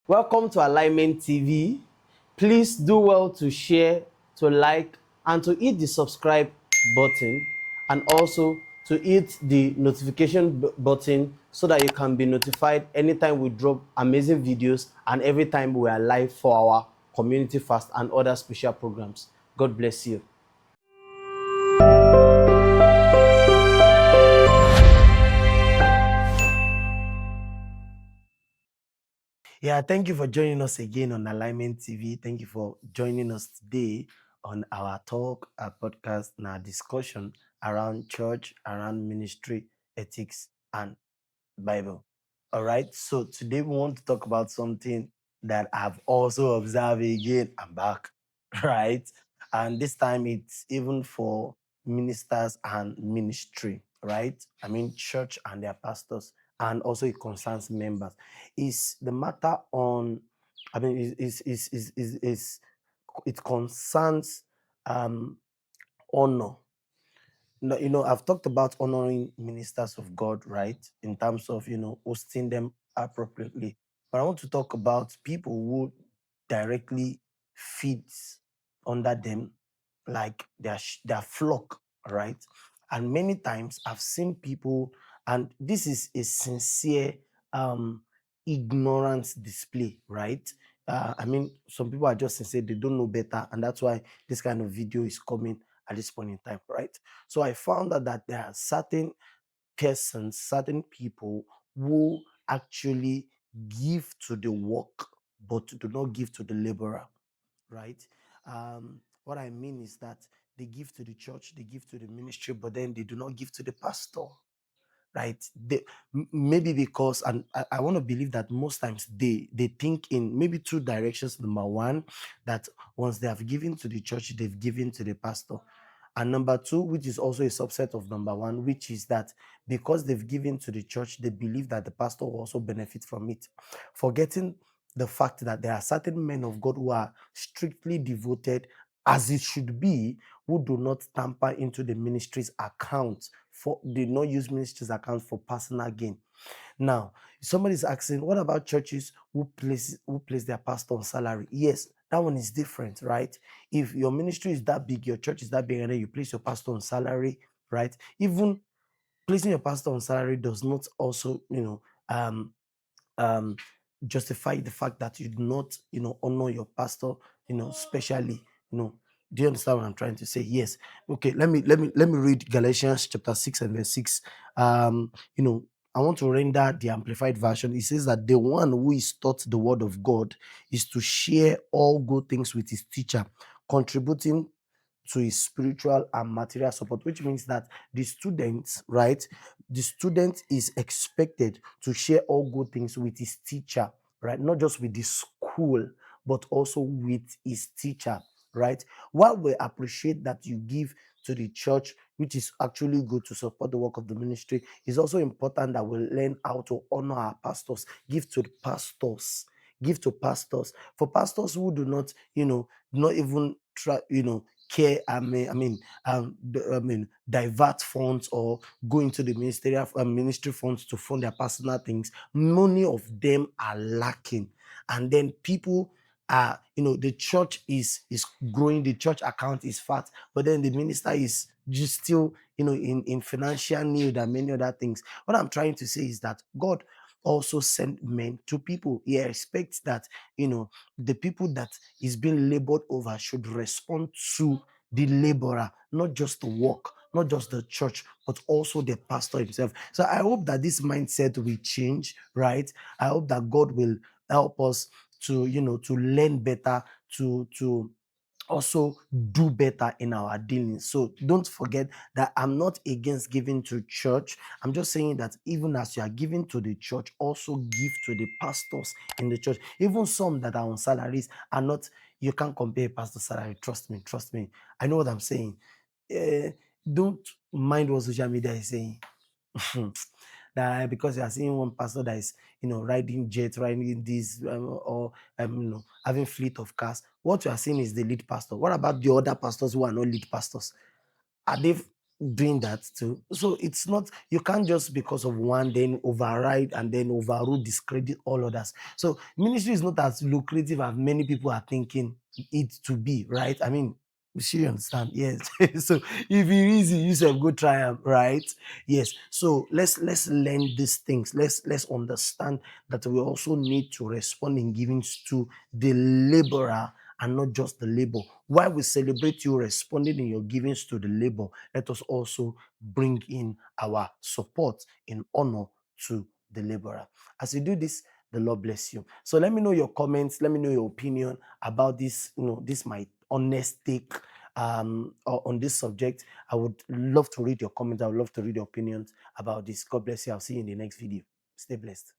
Welcome to Alignment TV. Please do well to share, to like, and to hit the subscribe button, and also to hit the notification button so that you can be notified anytime we drop amazing videos and every time we are live for our community fast and other special programs. God bless you. Yeah, thank you for joining us again on Alignment TV. Thank you for joining us today on our talk, our podcast, and our discussion around church, around ministry, ethics, and Bible. All right. So today we want to talk about something that I've also observed again. I'm back, right? And this time it's even for ministers and ministry, right? I mean, church and their pastors, and also it concerns members. Is the matter on? I mean, is it concerns honor. No, I've talked about honoring ministers of God, right? In terms of, hosting them appropriately. But I want to talk about people who directly feeds under them, like their flock, right? And many times I've seen people, and this is a sincere um ignorance display, right? I mean, some people are just sincere, they don't know better, and that's why this kind of video is coming at this point in time, right? So I found out that there are certain persons, certain people who actually give to the work, but do not give to the laborer, right? What I mean is that they give to the church, they give to the ministry, but then they do not give to the pastor, right? Maybe because, and I want to believe that most times they think in maybe two directions. Number one, that once they have given to the church, they've given to the pastor. And number two, which is also a subset of number one, which is that because they've given to the church, they believe that the pastor will also benefit from it, forgetting the fact that there are certain men of God who are strictly devoted, as it should be, who do not tamper into the ministry's account, for do not use ministry's account for personal gain. Now, somebody's asking, what about churches who place their pastor on salary? Yes, that one is different, right? If your ministry is that big, your church is that big, and then you place your pastor on salary, right? Even placing your pastor on salary does not also, um justify the fact that you do not, honor your pastor, especially, you know do you understand what I'm trying to say? Yes. Okay, let me read Galatians chapter 6 and verse 6. um I want to render the amplified version. It says that the one who is taught the word of God is to share all good things with his teacher, contributing to his spiritual and material support, which means that the students, right? The student is expected to share all good things with his teacher, right? Not just with the school, but also with his teacher, right? While we appreciate that you give to the church, which is actually good to support the work of the ministry, it's also important that we learn how to honor our pastors, give to the pastors. Give to pastors. For pastors who do not, not even try, care. Divert funds or go into the ministry funds to fund their personal things. Many of them are lacking, and then people are, the church is growing, the church account is fat, but then the minister is just still, in financial need and many other things. What I'm trying to say is that God also sent men to people. He expects that, the people that is being labored over should respond to the laborer, not just the work, not just the church, but also the pastor himself. So I hope that this mindset will change, right? I hope that God will help us to, to learn better, to also do better in our dealings. So don't forget that I'm not against giving to church. I'm just saying that even as you are giving to the church, also give to the pastors in the church. Even some that are on salaries are not, you can't compare pastor salary. Trust me. I know what I'm saying. Eh, don't mind what social media is saying. That because you are seeing one pastor that is, riding jet, riding this, or having fleet of cars. What you are seeing is the lead pastor. What about the other pastors who are not lead pastors? Are they? doing that too. So it's not, you can't just because of one then override and then overrule, discredit all others. So ministry is not as lucrative as many people are thinking it to be, right? I mean, you should understand, yes. So if it is, you say go try 'em, right? Yes. So let's learn these things. Let's understand that we also need to respond in giving to the laborer and not just the labor. While we celebrate you responding in your givings to the labor, let us also bring in our support in honor to the laborer. As you do this, the Lord bless you. So let me know your comments. Let me know your opinion about this. This my honest take on this subject. I would love to read your comments. I would love to read your opinions about this. God bless you. I'll see you in the next video. Stay blessed.